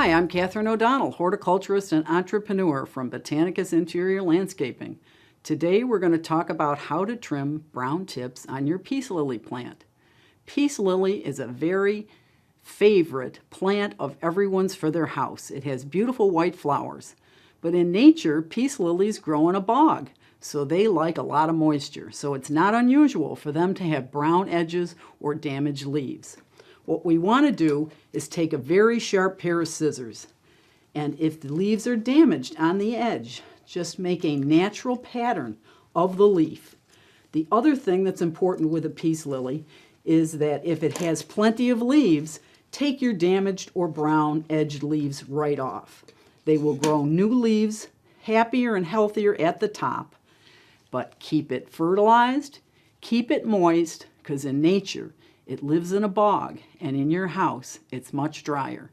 Hi, I'm Catherine O'Donnell, horticulturist and entrepreneur from Botanicus Interior Landscaping. Today we're going to talk about how to trim brown tips on your peace lily plant. Peace lily is a very favorite plant of everyone's for their house. It has beautiful white flowers. But in nature, peace lilies grow in a bog, so they like a lot of moisture. So it's not unusual for them to have brown edges or damaged leaves. What we want to do is take a very sharp pair of scissors, and if the leaves are damaged on the edge, just make a natural pattern of the leaf. The other thing that's important with a peace lily is that if it has plenty of leaves, take your damaged or brown edged leaves right off. They will grow new leaves, happier and healthier at the top, but keep it fertilized, keep it moist, because in nature, it lives in a bog, and in your house, it's much drier.